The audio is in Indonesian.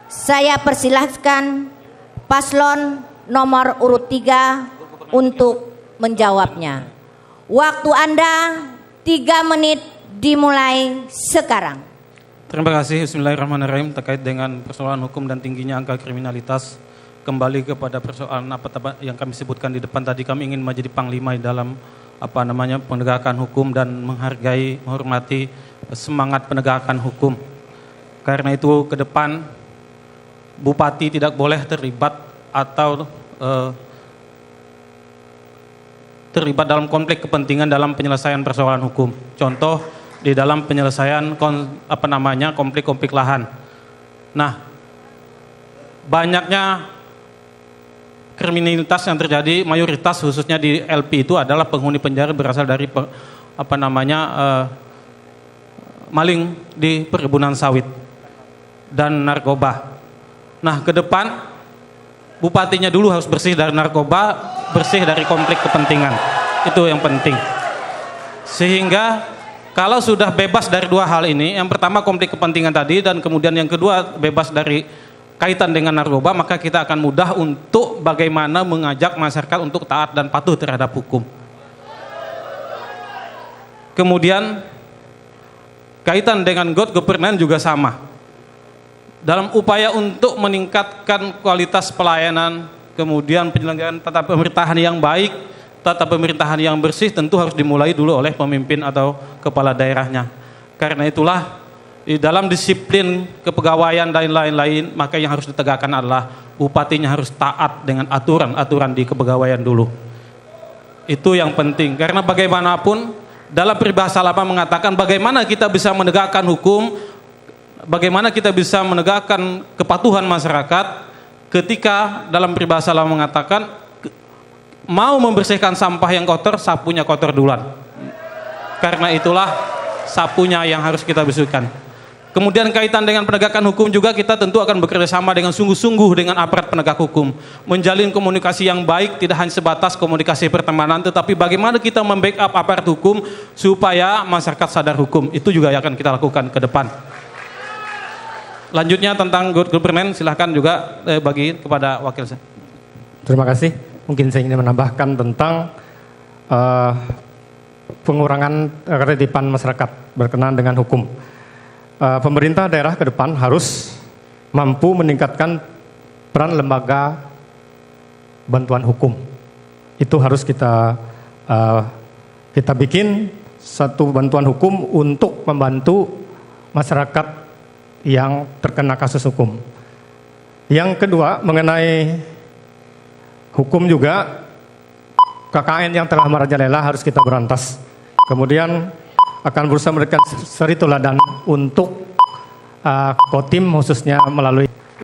Saya persilahkan paslon nomor urut 3 untuk menjawabnya. Waktu Anda 3 menit dimulai sekarang. Terima kasih. Bismillahirrahmanirrahim. Terkait dengan persoalan hukum dan tingginya angka kriminalitas, kembali kepada persoalan apa yang kami sebutkan di depan tadi, kami ingin menjadi panglima dalam penegakan hukum dan menghargai, menghormati semangat penegakan hukum. Karena itu ke depan bupati tidak boleh terlibat atau terlibat dalam konflik kepentingan dalam penyelesaian persoalan hukum. Contoh di dalam penyelesaian konflik-konflik lahan. Nah, banyaknya kriminalitas yang terjadi, mayoritas khususnya di LP itu adalah penghuni penjara berasal dari maling di perkebunan sawit dan narkoba. Nah, ke depan bupatinya dulu harus bersih dari narkoba, bersih dari konflik kepentingan. Itu yang penting. Sehingga kalau sudah bebas dari dua hal ini, yang pertama konflik kepentingan tadi, dan kemudian yang kedua bebas dari kaitan dengan narkoba, maka kita akan mudah untuk bagaimana mengajak masyarakat untuk taat dan patuh terhadap hukum. Kemudian kaitan dengan good governance juga sama. Dalam upaya untuk meningkatkan kualitas pelayanan, kemudian penyelenggaraan tata pemerintahan yang baik, tata pemerintahan yang bersih, tentu harus dimulai dulu oleh pemimpin atau kepala daerahnya. Karena itulah di dalam disiplin kepegawaian dan lain-lain, maka yang harus ditegakkan adalah bupatinya harus taat dengan aturan-aturan di kepegawaian dulu. Itu yang penting, karena bagaimanapun dalam peribahasa lama mengatakan bagaimana kita bisa menegakkan hukum, bagaimana kita bisa menegakkan kepatuhan masyarakat ketika dalam peribahasa lama mengatakan mau membersihkan sampah yang kotor, sapunya kotor duluan. Karena itulah sapunya yang harus kita bersihkan. Kemudian kaitan dengan penegakan hukum juga kita tentu akan bekerja sama dengan sungguh-sungguh dengan aparat penegak hukum, menjalin komunikasi yang baik, tidak hanya sebatas komunikasi pertemanan, tetapi bagaimana kita membackup aparat hukum supaya masyarakat sadar hukum. Itu juga yang akan kita lakukan ke depan. Lanjutnya tentang good governance, silahkan juga bagi kepada wakil saya. Terima kasih. Mungkin saya ingin menambahkan tentang pengurangan ketertiban masyarakat berkenaan dengan hukum. Pemerintah daerah ke depan harus mampu meningkatkan peran lembaga bantuan hukum. Itu harus kita bikin satu bantuan hukum untuk membantu masyarakat yang terkena kasus hukum. Yang kedua, mengenai hukum juga, KKN yang telah merajalela harus kita berantas. Kemudian akan berusaha memberikan suri teladan untuk Kotim khususnya melalui